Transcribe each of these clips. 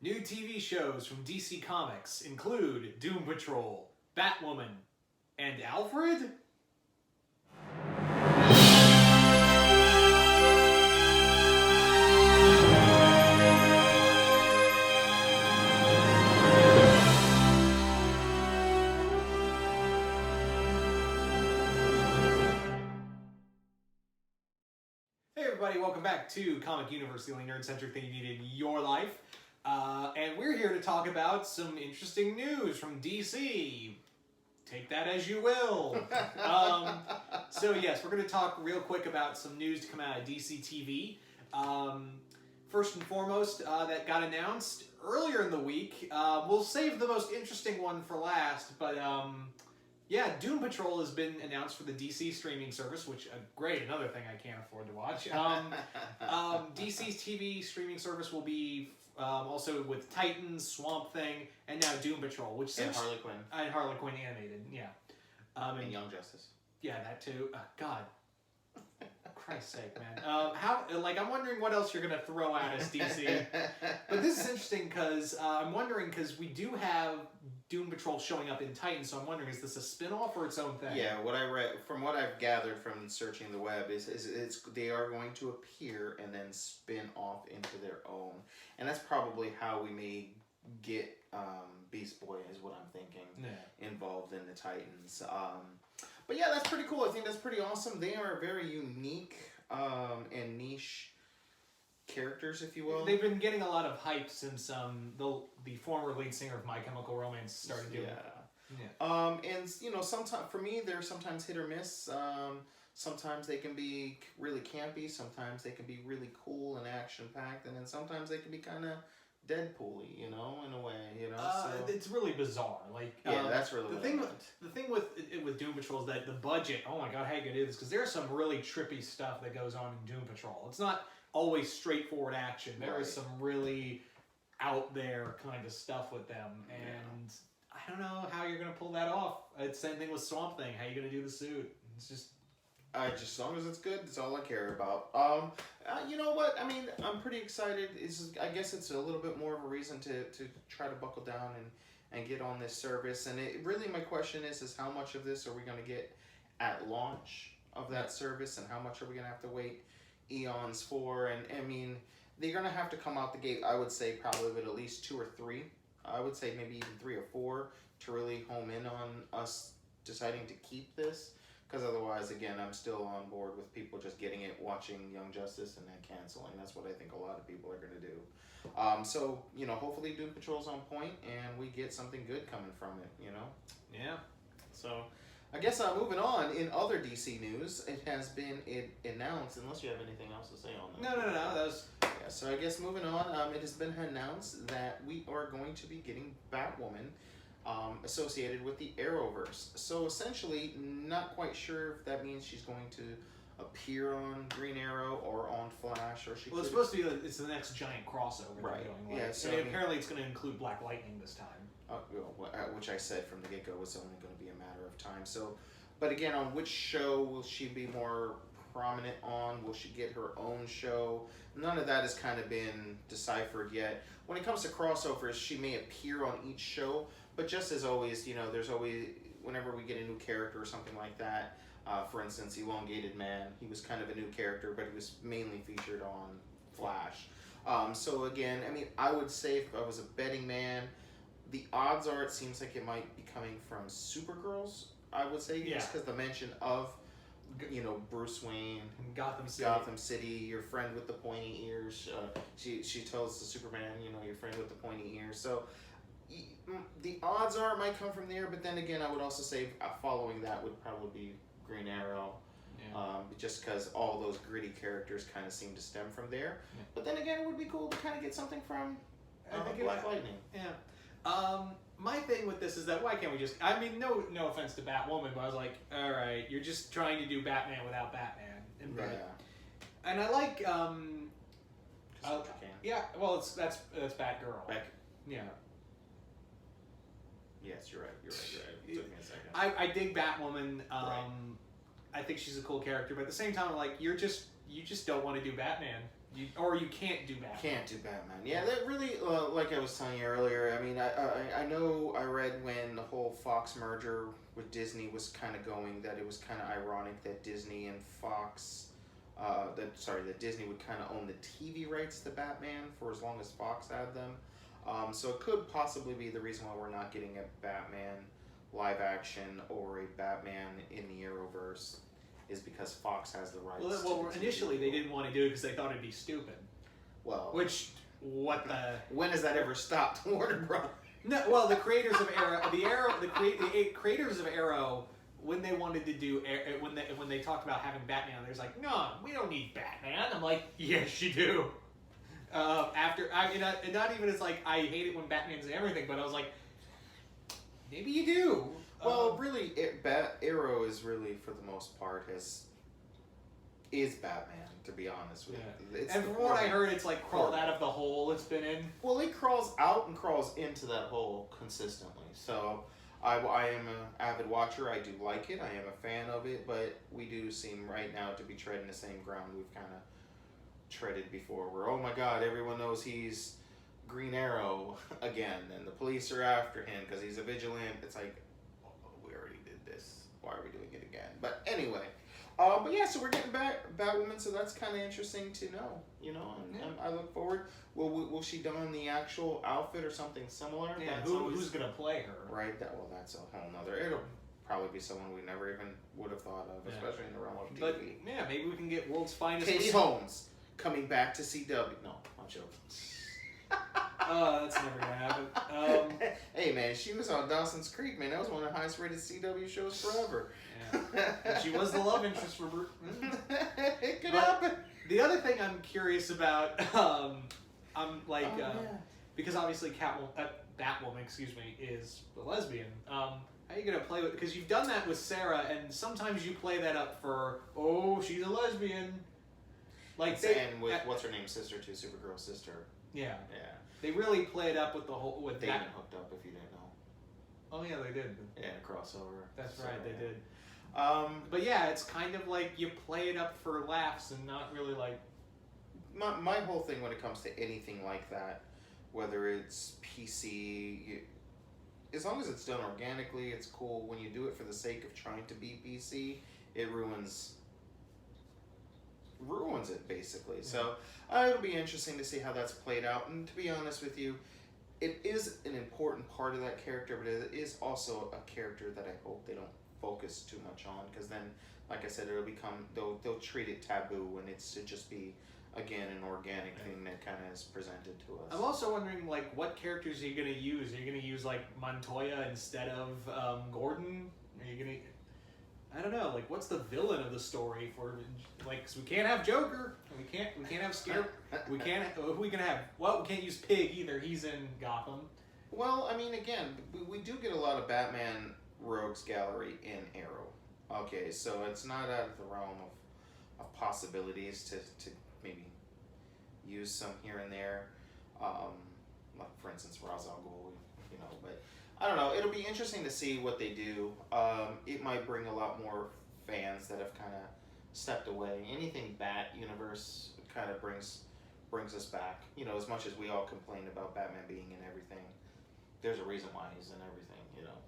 New TV shows from DC Comics include Doom Patrol, Batwoman, and Alfred? Hey everybody, welcome back to Comic YOUniverse, the only nerd-centric thing you need in your life. And we're here to talk about some interesting news from DC. Take that as you will. So yes, we're going to talk real quick about some news to come out of DC TV. First and foremost, that got announced earlier in the week. We'll save the most interesting one for last, but yeah, Doom Patrol has been announced for the DC streaming service, which, great, another thing I can't afford to watch. DC's TV streaming service will be also with Titans, Swamp Thing, and now Doom Patrol, which seems... And Harley Quinn. And Harley Quinn animated, yeah. And Young Justice. Yeah, that too. God. Christ's sake, man. I'm wondering what else you're going to throw at us, DC. But this is interesting because I'm wondering, because we do have Doom Patrol showing up in Titans, so I'm wondering, is this a spin-off or its own thing? Yeah, what I read, from what I've gathered from searching the web, is they are going to appear and then spin off into their own. And that's probably how we may get Beast Boy, is what I'm thinking, involved in the Titans. But yeah, that's pretty cool. I think that's pretty awesome. They are very unique and niche characters, if you will. They've been getting a lot of hype since the former lead singer of My Chemical Romance started doing it. Yeah. And you know, sometimes for me, they're sometimes hit or miss. Sometimes they can be really campy. Sometimes they can be really cool and action packed, and then sometimes they can be kind of Deadpool-y, you know, in a way, you know. So it's really bizarre. Like, yeah, that's really the thing with Doom Patrol is that the budget. Oh my God, how good it is, because there's some really trippy stuff that goes on in Doom Patrol. It's not always straightforward action. There is some really out there kind of stuff with them, and I don't know how you're gonna pull that off. It's the same thing with Swamp Thing. How are you gonna do the suit? It's just. As long as it's good, that's all I care about. You know what? I mean, I'm pretty excited. I guess it's a little bit more of a reason to try to buckle down and get on this service. And really, my question is how much of this are we going to get at launch of that service, and how much are we going to have to wait eons for? And I mean, they're going to have to come out the gate, I would say, probably with at least 2 or 3. I would say maybe even 3 or 4 to really home in on us deciding to keep this. Because otherwise, again, I'm still on board with people just getting it, watching Young Justice, and then canceling. That's what I think a lot of people are going to do. So, you know, hopefully Doom Patrol's on point, and we get something good coming from it, you know? Yeah. So, I guess moving on, in other DC news, it has been announced, unless you have anything else to say on that. No. That was... Yeah, so I guess moving on, it has been announced that we are going to be getting Batwoman associated with the Arrowverse. So essentially, not quite sure if that means she's going to appear on Green Arrow or on Flash, or it's supposed to be it's the next giant crossover. Right. They're doing. So apparently it's going to include Black Lightning this time. Which I said from the get-go was only going to be a matter of time. So, but again, on which show will she be more prominent on? Will she get her own show? None of that has kind of been deciphered yet. When it comes to crossovers, she may appear on each show. But just as always, you know, there's always, whenever we get a new character or something like that, for instance, Elongated Man, he was kind of a new character, but he was mainly featured on Flash. So again, I mean, I would say if I was a betting man, the odds are it seems like it might be coming from Supergirls, I would say, just because the mention of, you know, Bruce Wayne, Gotham City, your friend with the pointy ears. She tells the Superman, you know, your friend with the pointy ears. So the odds are it might come from there, but then again, I would also say following that would probably be Green Arrow, just because all those gritty characters kind of seem to stem from there. Yeah. But then again, it would be cool to kind of get something from Black Lightning. Yeah. My thing with this is that why can't we just? I mean, no offense to Batwoman, but I was like, all right, you're just trying to do Batman without Batman, and I like. Yeah, well, that's Batgirl. Yeah. Yes, you're right. It took me a second. I dig Batwoman. I think she's a cool character, but at the same time, I'm like, you just don't want to do Batman. Or you can't do Batman. Can't do Batman. Yeah, that really, like I was telling you earlier, I mean, I know I read when the whole Fox merger with Disney was kind of going, that it was kind of ironic that Disney and Fox, that Disney would kind of own the TV rights to Batman for as long as Fox had them. So it could possibly be the reason why we're not getting a Batman live action or a Batman in the Arrowverse is because Fox has the rights. Well, initially they didn't want to do it because they thought it'd be stupid. Well, What the? When has that ever stopped Warner Bros? No, well, the creators of Arrow, the creators of Arrow, when they wanted to do, when they talked about having Batman, they was like, no, we don't need Batman. I'm like, yes, you do. Not even it's like I hate it when Batman's in everything, but I was like, maybe you do. Well, really, Arrow is really, for the most part, is Batman, to be honest with you. It's and from what I heard, it's like crawled out of the hole it's been in. Well, it crawls out and crawls into that hole consistently. So, I am an avid watcher. I do like it. I am a fan of it. But we do seem right now to be treading the same ground we've kind of treaded before. Where, oh my God, everyone knows he's Green Arrow again, and the police are after him because he's a vigilant. It's like, we already did this. Why are we doing it again? But anyway. But yeah, so we're getting back Batwoman, so that's kind of interesting to know, and I look forward. Will she don the actual outfit or something similar? Yeah, who's gonna play her? Right. That's a whole nother. It'll probably be someone we never even would have thought of, especially in the realm of TV. But yeah, maybe we can get World's Finest. Katie Holmes coming back to CW. No, I'm joking. That's never gonna happen. Hey man, she was on Dawson's Creek, man. That was one of the highest rated CW shows forever. Yeah. And she was the love interest for Bruce. It could happen. The other thing I'm curious about, because obviously Batwoman, is a lesbian. How are you gonna play with? Because you've done that with Sarah, and sometimes you play that up for, she's a lesbian. And with what's her name, sister to Supergirl's sister. Yeah. Yeah. They really play it up with the whole They even hooked up, if you didn't know. Oh yeah, they did. Yeah, crossover. That's so, right, they yeah. did. But yeah, it's kind of like you play it up for laughs and not really like. My whole thing when it comes to anything like that, whether it's PC, as long as it's done organically, it's cool. When you do it for the sake of trying to be PC, it ruins it basically. Yeah. So it'll be interesting to see how that's played out. And to be honest with you, it is an important part of that character, but it is also a character that I hope they don't focus too much on, because then, like I said, it'll become they'll treat it taboo, and it's to just be again an organic thing that kind of is presented to us. I'm also wondering what characters are you gonna use? Are you gonna use Montoya instead of Gordon? Are you gonna? I don't know. What's the villain of the story for? Cause we can't have Joker. We can't have Scare. We can't. Who we gonna have? Well, we can't use Pig either. He's in Gotham. Well, I mean, again, we do get a lot of Batman Rogues Gallery in Arrow. Okay, so it's not out of the realm of possibilities to maybe use some here and there. Like for instance, Ra's al Ghul, but. I don't know. It'll be interesting to see what they do. It might bring a lot more fans that have kind of stepped away. Anything Bat universe kind of brings us back. As much as we all complain about Batman being in everything, there's a reason why he's in everything.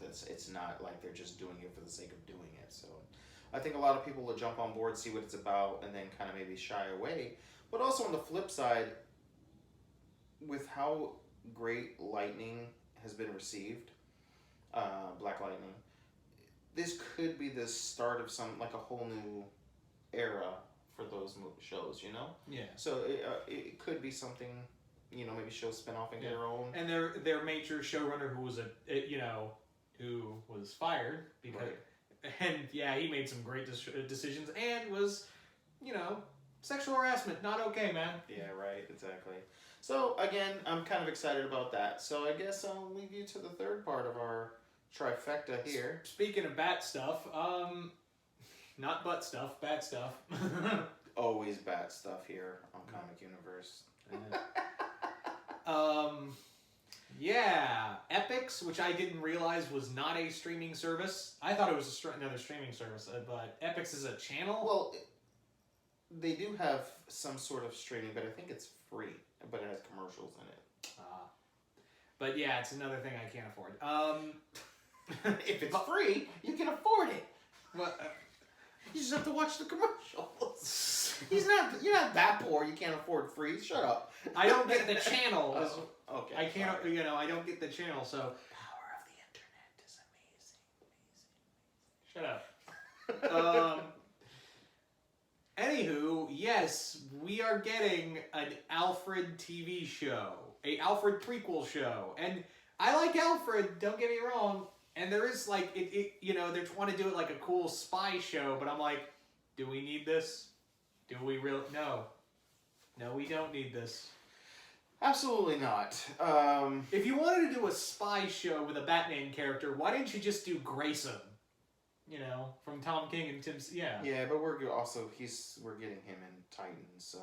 It's not like they're just doing it for the sake of doing it. So I think a lot of people will jump on board, see what it's about, and then kind of maybe shy away. But also on the flip side, with how great Lightning has been received, Black Lightning, this could be the start of a whole new era for those shows, Yeah. So it could be something, maybe shows spin off into their own. And their major showrunner who was fired because, and yeah, he made some great decisions and was, sexual harassment, not okay, man. Yeah, right, exactly. So again, I'm kind of excited about that. So I guess I'll leave you to the third part of our trifecta here. Speaking of bat stuff, not butt stuff, bat stuff. Always bat stuff here on Comic YOUniverse. Yeah, Epix, which I didn't realize was not a streaming service. I thought it was another streaming service, but Epix is a channel. Well, they do have some sort of streaming, but I think it's free, but it has commercials in it. But yeah, it's another thing I can't afford. If it's free, you can afford it. Well, You just have to watch the commercials. You're not that poor. You can't afford free. Shut up. I don't get the channel. Okay. I can't. Sorry. I don't get the channel. So Power of the internet is amazing. shut up. Anywho, yes, we are getting an Alfred TV show, a Alfred prequel show, and I like Alfred. Don't get me wrong. And there is like they're trying to do it like a cool spy show, but I'm like, do we need this? Do we really? No, we don't need this. Absolutely not. If you wanted to do a spy show with a Batman character, why didn't you just do Grayson? From Tom King and Tim. Yeah. Yeah, but we're getting him in Titans, so.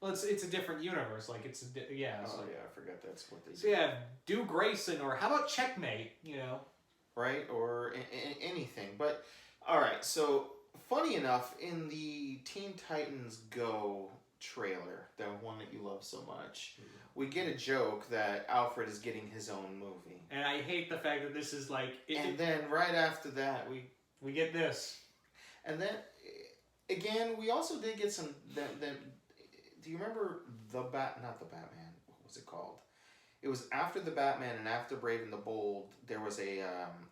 Well, it's a different universe. Like it's yeah. Oh So, yeah, I forgot that's what they. So yeah, do Grayson, or how about Checkmate? Right, or anything. But all right, so funny enough, in the Teen Titans Go trailer, the one that you love so much, we get a joke that Alfred is getting his own movie. And I hate the fact that this is like. Then right after that, we get this. And then again, we also did get some. Do you remember not the Batman? What was it called? It was after the Batman and after Brave and the Bold. There was a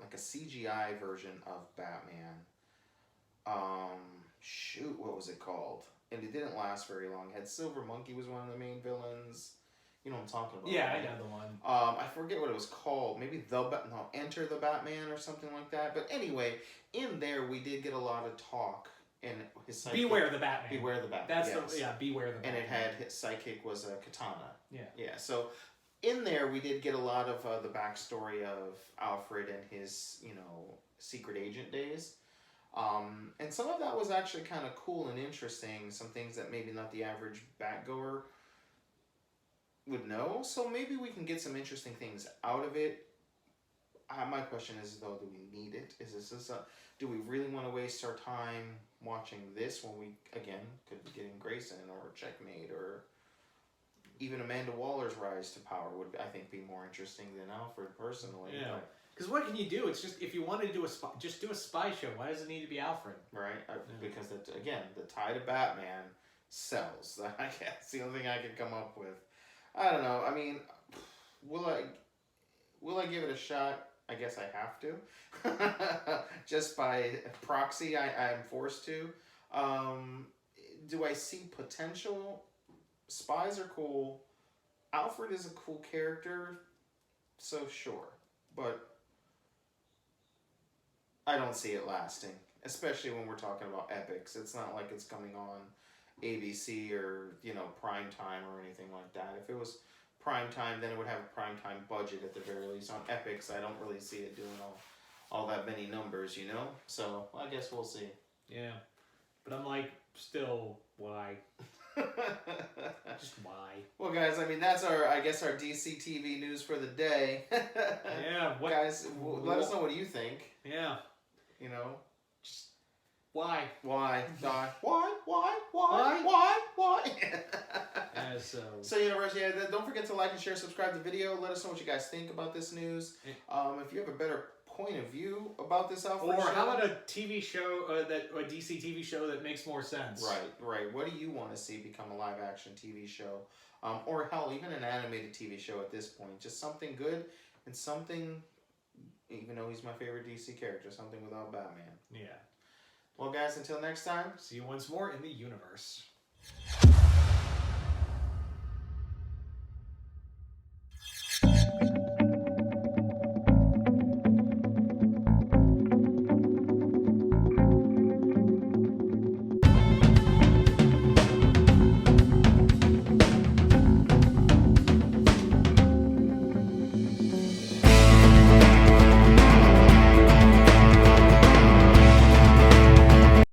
like a CGI version of Batman. What was it called? And it didn't last very long. It had Silver Monkey was one of the main villains. You know what I'm talking about? Yeah, right? I know the one. I forget what it was called. Maybe Enter the Batman or something like that. But anyway, in there we did get a lot of talk. And his sidekick, Beware the Batman. Beware the Batman. That's yes. Beware the Batman. And it had his sidekick was a Katana. Yeah. Yeah. So in there we did get a lot of the backstory of Alfred and his secret agent days. And some of that was actually kind of cool and interesting. Some things that maybe not the average Batgoer would know. So maybe we can get some interesting things out of it. My question is though, do we need it? Do we really want to waste our time watching this when we again could be getting Grayson or Checkmate or even Amanda Waller's rise to power would I think be more interesting than Alfred personally. Yeah. Because what can you do? It's just if you wanted to do just do a spy show. Why does it need to be Alfred? Right. Because again, the tie to Batman sells. That's the only thing I can come up with. I don't know. I mean, will I give it a shot? I guess I have to. Just by proxy, I'm forced to. Do I see potential? Spies are cool. Alfred is a cool character, so sure. But I don't see it lasting, especially when we're talking about epics. It's not like it's coming on ABC or, prime time or anything like that. If it was prime time, then it would have a prime time budget at the very least. On epics, I don't really see it doing all that many numbers, So I guess we'll see. Yeah, but I'm like, still, why? Just why? Well, guys, I mean that's our DC TV news for the day. Yeah, guys, let us know what you think. Yeah, Just why? Why? Why? Yeah, So Universe, don't forget to like and share, subscribe to the video. Let us know what you guys think about this news. If you have a better point of view about this Alfred show. Or how about a TV show, a DC TV show that makes more sense? Right. What do you want to see become a live action TV show? Or hell, even an animated TV show at this point. Just something good and something, even though he's my favorite DC character, something without Batman. Yeah. Well, guys, until next time. See you once more in the universe.